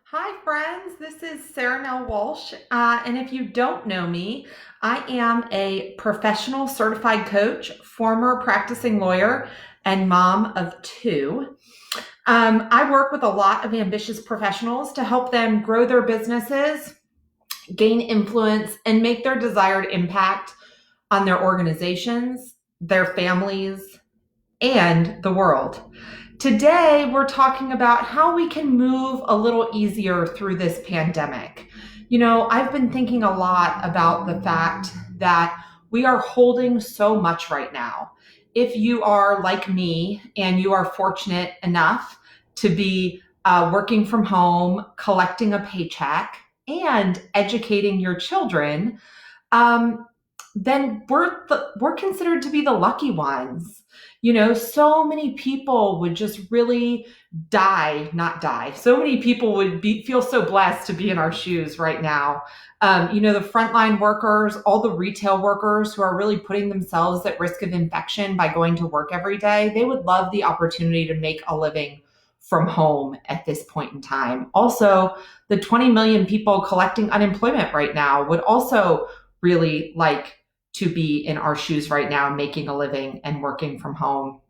Hi, friends. This is Sarah-Nell Walsh. And if you don't know me, I am a professional certified coach, former practicing lawyer, and mom of two. I work with a lot of ambitious professionals to help them grow their businesses, gain influence, and make their desired impact on their organizations, their families, and the world. Today, we're talking about how we can move a little easier through this pandemic. I've been thinking a lot about the fact that we are holding so much right now. If you are like me and you are fortunate enough to be working from home, collecting a paycheck, and educating your children, um, then we're considered to be the lucky ones. So many people would just really not die. So many people would feel so blessed to be in our shoes right now. The frontline workers, all the retail workers who are really putting themselves at risk of infection by going to work every day, they would love the opportunity to make a living from home at this point in time. Also, the 20 million people collecting unemployment right now would also really like to be in our shoes right now, making a living and working from home.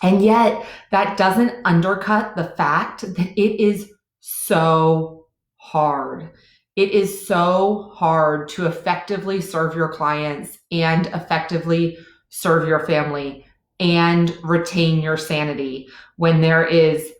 And yet, that doesn't undercut the fact that it is so hard. It is so hard to effectively serve your clients and effectively serve your family and retain your sanity when there is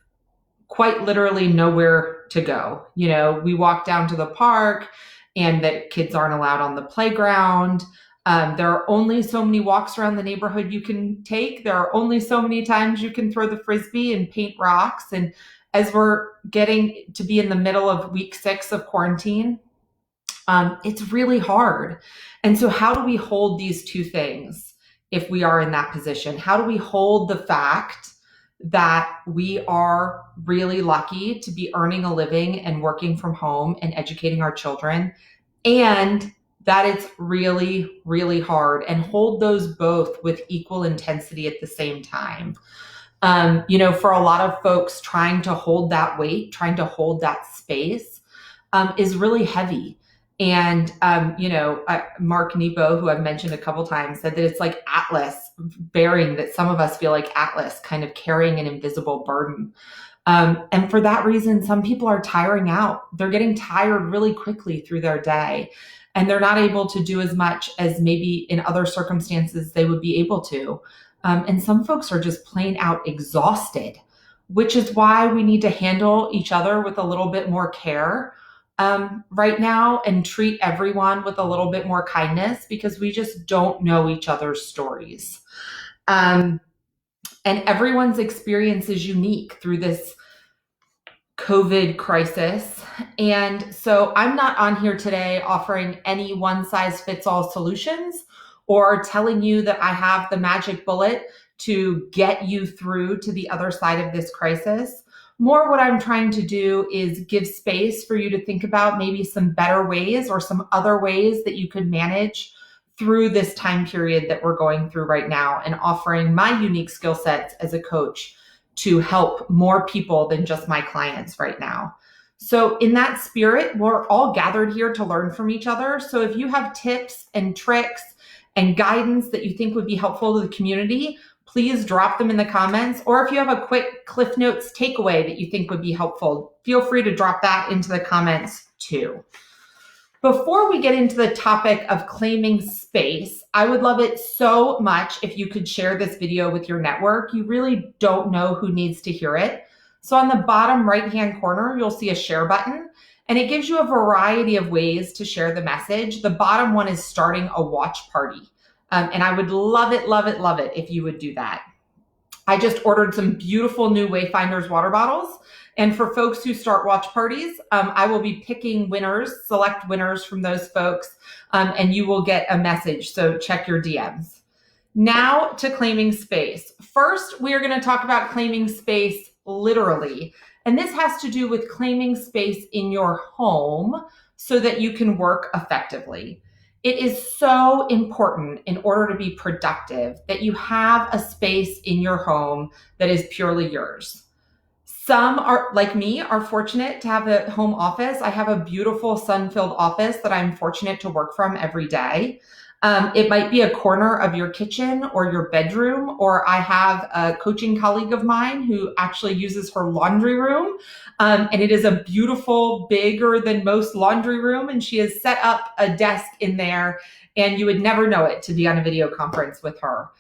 quite literally nowhere to go. We walk down to the park and that kids aren't allowed on the playground. There are only so many walks around the neighborhood you can take. There are only so many times you can throw the frisbee and paint rocks. And as we're getting to be in the middle of week 6 of quarantine, it's really hard. And so how do we hold these two things if we are in that position? How do we hold the fact that we are really lucky to be earning a living and working from home and educating our children, and that it's really, really hard, and hold those both with equal intensity at the same time? For a lot of folks, trying to hold that weight, trying to hold that space is really heavy. And, Mark Nepo, who I've mentioned a couple times, said that it's like Atlas bearing, that some of us feel like Atlas kind of carrying an invisible burden. And for that reason, some people are tiring out. They're getting tired really quickly through their day, and they're not able to do as much as maybe in other circumstances they would be able to. And some folks are just plain out exhausted, which is why we need to handle each other with a little bit more care right now, and treat everyone with a little bit more kindness, because we just don't know each other's stories. Um, and everyone's experience is unique through this COVID crisis. And so I'm not on here today offering any one size fits all solutions or telling you that I have the magic bullet to get you through to the other side of this crisis. More, what I'm trying to do is give space for you to think about maybe some better ways or some other ways that you could manage through this time period that we're going through right now, and offering my unique skill sets as a coach to help more people than just my clients right now. So in that spirit, we're all gathered here to learn from each other. So if you have tips and tricks and guidance that you think would be helpful to the community, please drop them in the comments. Or if you have a quick Cliff Notes takeaway that you think would be helpful, feel free to drop that into the comments too. Before we get into the topic of claiming space, I would love it so much if you could share this video with your network. You really don't know who needs to hear it. So on the bottom right-hand corner, you'll see a share button, and it gives you a variety of ways to share the message. The bottom one is starting a watch party. And I would love it, love it, love it if you would do that. I just ordered some beautiful new Wayfinders water bottles. And for folks who start watch parties, I will be picking winners, select winners from those folks, and you will get a message. So check your DMs. Now to claiming space. First, we are going to talk about claiming space literally. And this has to do with claiming space in your home so that you can work effectively. It is so important in order to be productive that you have a space in your home that is purely yours. Some are like me are fortunate to have a home office. I have a beautiful sun-filled office that I'm fortunate to work from every day. It might be a corner of your kitchen or your bedroom, or I have a coaching colleague of mine who actually uses her laundry room. And it is a beautiful, bigger than most laundry room. And she has set up a desk in there, and you would never know it to be on a video conference with her.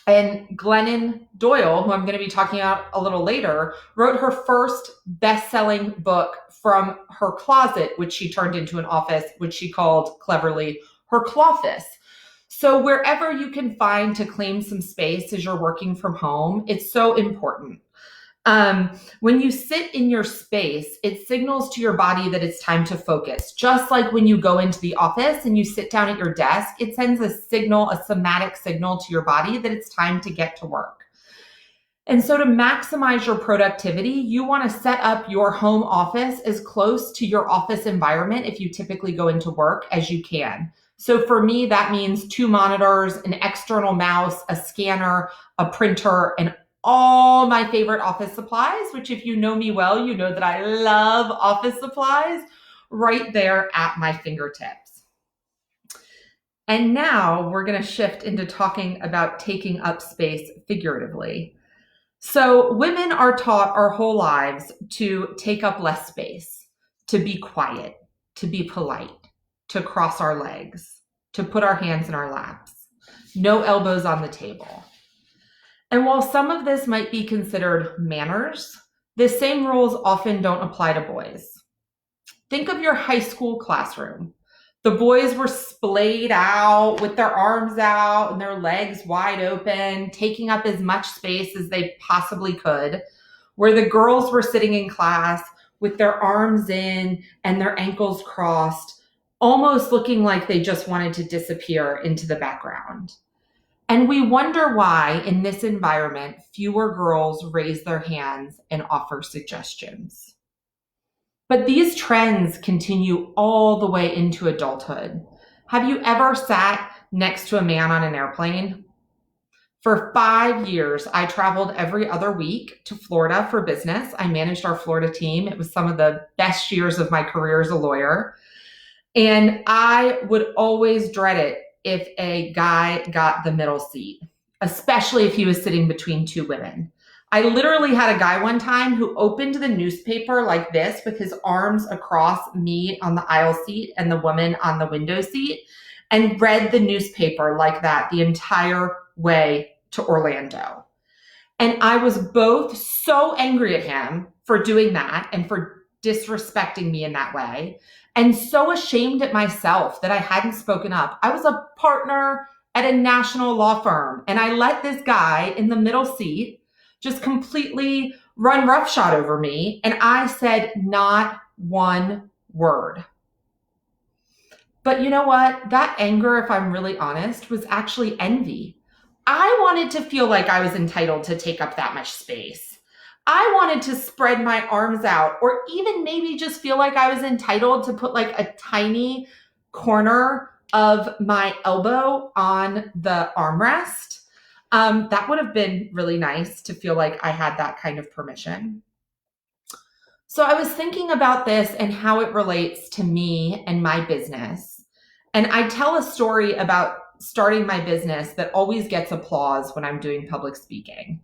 And Glennon Doyle, who I'm going to be talking about a little later, wrote her first best-selling book from her closet, which she turned into an office, which she called cleverly her Clawfis. So wherever you can find to claim some space as you're working from home, it's so important. When you sit in your space, it signals to your body that it's time to focus. Just like when you go into the office and you sit down at your desk, it sends a signal, a somatic signal to your body that it's time to get to work. And so to maximize your productivity, you want to set up your home office as close to your office environment if you typically go into work as you can. So for me, that means 2 monitors, an external mouse, a scanner, a printer, and all my favorite office supplies, which if you know me well, you know that I love office supplies right there at my fingertips. And now we're going to shift into talking about taking up space figuratively. So women are taught our whole lives to take up less space, to be quiet, to be polite, to cross our legs, to put our hands in our laps, no elbows on the table. And while some of this might be considered manners, the same rules often don't apply to boys. Think of your high school classroom. The boys were splayed out with their arms out and their legs wide open, taking up as much space as they possibly could, where the girls were sitting in class with their arms in and their ankles crossed, almost looking like they just wanted to disappear into the background. And we wonder why, in this environment, fewer girls raise their hands and offer suggestions. But these trends continue all the way into adulthood. Have you ever sat next to a man on an airplane? For 5 years, I traveled every other week to Florida for business. I managed our Florida team. It was some of the best years of my career as a lawyer. And I would always dread it if a guy got the middle seat, especially if he was sitting between 2 women. I literally had a guy one time who opened the newspaper like this with his arms across me on the aisle seat and the woman on the window seat and read the newspaper like that the entire way to Orlando. And I was both so angry at him for doing that and for disrespecting me in that way, and so ashamed at myself that I hadn't spoken up. I was a partner at a national law firm, and I let this guy in the middle seat just completely run roughshod over me, and I said not one word. But you know what? That anger, if I'm really honest, was actually envy. I wanted to feel like I was entitled to take up that much space. I wanted to spread my arms out, or even maybe just feel like I was entitled to put like a tiny corner of my elbow on the armrest. That would have been really nice to feel like I had that kind of permission. So I was thinking about this and how it relates to me and my business. And I tell a story about starting my business that always gets applause when I'm doing public speaking.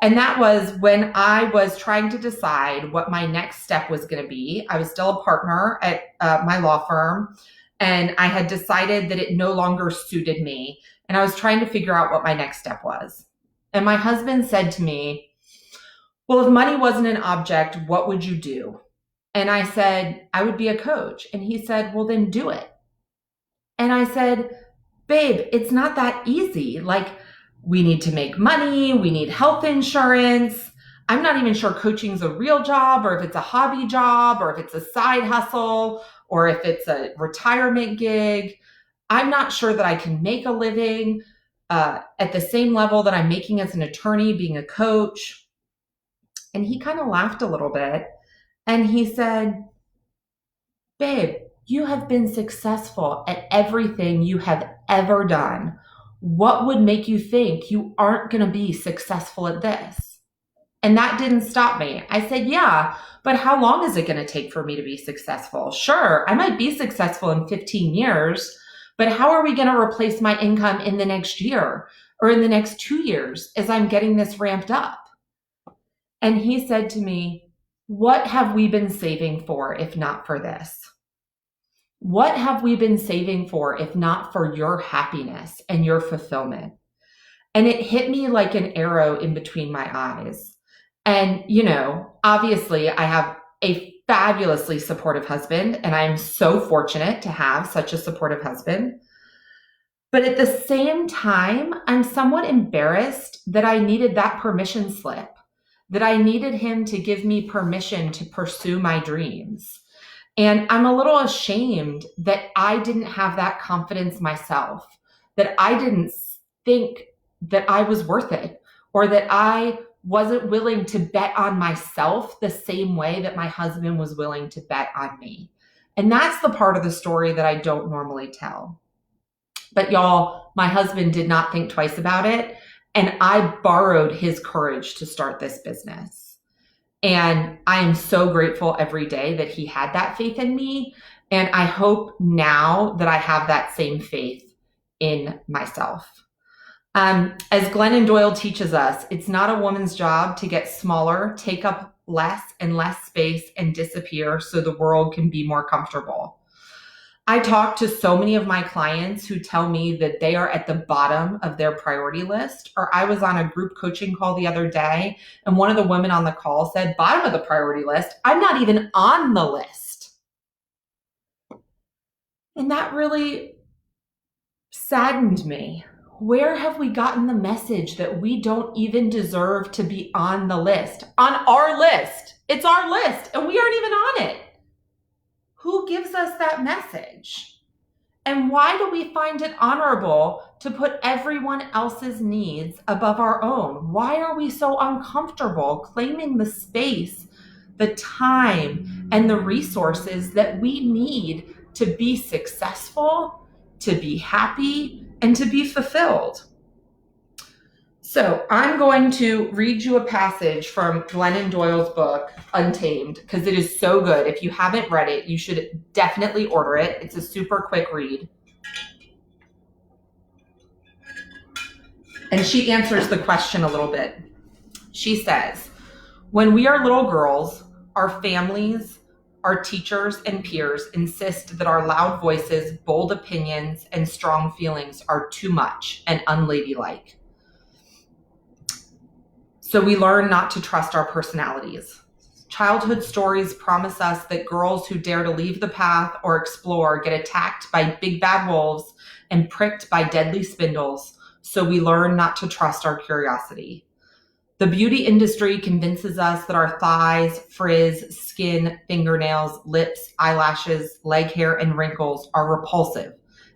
And that was when I was trying to decide what my next step was going to be. I was still a partner at my law firm, and I had decided that it no longer suited me. And I was trying to figure out what my next step was. And my husband said to me, well, if money wasn't an object, what would you do? And I said, I would be a coach. And he said, well, then do it. And I said, babe, it's not that easy. Like, we need to make money. We need health insurance. I'm not even sure coaching's a real job, or if it's a hobby job, or if it's a side hustle, or if it's a retirement gig. I'm not sure that I can make a living at the same level that I'm making as an attorney, being a coach. And he kind of laughed a little bit, and he said, babe, you have been successful at everything you have ever done. What would make you think you aren't going to be successful at this? And that didn't stop me. I said, yeah, but how long is it going to take for me to be successful? Sure, I might be successful in 15 years, but how are we going to replace my income in the next year or in the next 2 years as I'm getting this ramped up? And he said to me, what have we been saving for if not for this? What have we been saving for if not for your happiness and your fulfillment? And it hit me like an arrow in between my eyes. And, obviously, I have a fabulously supportive husband, and I'm so fortunate to have such a supportive husband. But at the same time, I'm somewhat embarrassed that I needed that permission slip, that I needed him to give me permission to pursue my dreams. And I'm a little ashamed that I didn't have that confidence myself, that I didn't think that I was worth it, or that I wasn't willing to bet on myself the same way that my husband was willing to bet on me. And that's the part of the story that I don't normally tell. But y'all, my husband did not think twice about it. And I borrowed his courage to start this business. And I am so grateful every day that he had that faith in me. And I hope now that I have that same faith in myself. As Glennon Doyle teaches us, it's not a woman's job to get smaller, take up less and less space, and disappear so the world can be more comfortable. I talk to so many of my clients who tell me that they are at the bottom of their priority list. Or I was on a group coaching call the other day, and one of the women on the call said, bottom of the priority list, I'm not even on the list. And that really saddened me. Where have we gotten the message that we don't even deserve to be on the list? On our list. It's our list, and we aren't even on it. Who gives us that message? And why do we find it honorable to put everyone else's needs above our own? Why are we so uncomfortable claiming the space, the time, and the resources that we need to be successful, to be happy, and to be fulfilled? So I'm going to read you a passage from Glennon Doyle's book, Untamed, because it is so good. If you haven't read it, you should definitely order it. It's a super quick read. And she answers the question a little bit. She says, when we are little girls, our families, our teachers and peers insist that our loud voices, bold opinions, and strong feelings are too much and unladylike. So we learn not to trust our personalities. Childhood stories promise us that girls who dare to leave the path or explore get attacked by big bad wolves and pricked by deadly spindles. So we learn not to trust our curiosity. The beauty industry convinces us that our thighs, frizz, skin, fingernails, lips, eyelashes, leg hair, and wrinkles are repulsive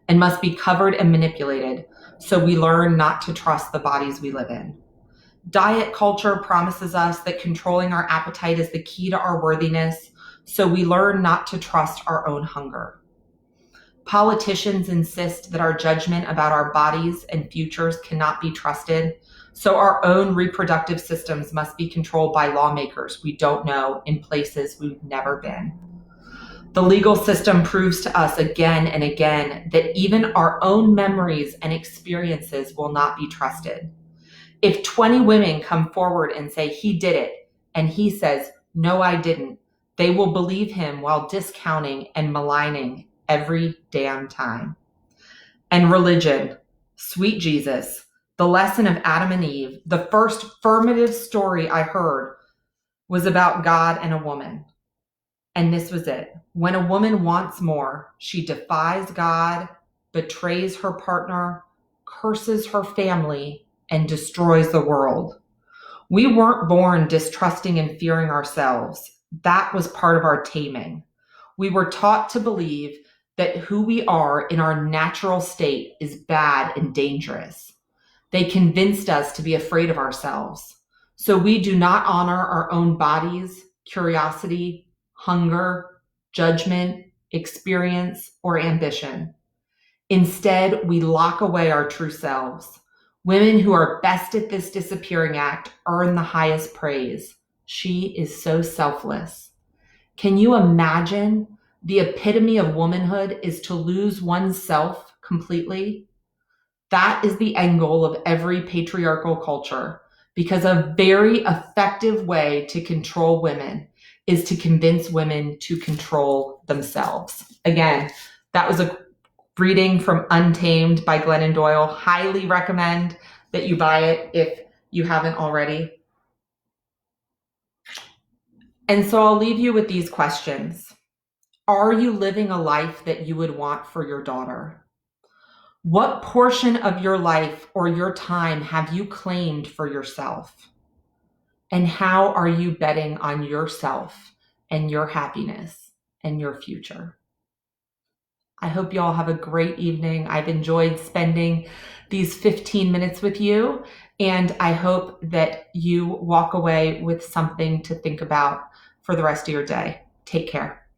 and must be covered and manipulated. So we learn not to trust the bodies we live in. Diet culture promises us that controlling our appetite is the key to our worthiness, so we learn not to trust our own hunger. Politicians insist that our judgment about our bodies and futures cannot be trusted, so our own reproductive systems must be controlled by lawmakers we don't know in places we've never been. The legal system proves to us again and again that even our own memories and experiences will not be trusted. If 20 women come forward and say he did it, and he says, no, I didn't, they will believe him while discounting and maligning every damn time. And religion, sweet Jesus, the lesson of Adam and Eve, the first formative story I heard was about God and a woman. And this was it. When a woman wants more, she defies God, betrays her partner, curses her family, and destroys the world. We weren't born distrusting and fearing ourselves. That was part of our taming. We were taught to believe that who we are in our natural state is bad and dangerous. They convinced us to be afraid of ourselves. So we do not honor our own bodies, curiosity, hunger, judgment, experience, or ambition. Instead, we lock away our true selves. Women who are best at this disappearing act earn the highest praise. She is so selfless. Can you imagine the epitome of womanhood is to lose oneself completely? That is the end goal of every patriarchal culture, because a very effective way to control women is to convince women to control themselves. Again, that was a reading from Untamed by Glennon Doyle. Highly recommend that you buy it if you haven't already. And so I'll leave you with these questions. Are you living a life that you would want for your daughter? What portion of your life or your time have you claimed for yourself? And how are you betting on yourself and your happiness and your future? I hope you all have a great evening. I've enjoyed spending these 15 minutes with you, and I hope that you walk away with something to think about for the rest of your day. Take care.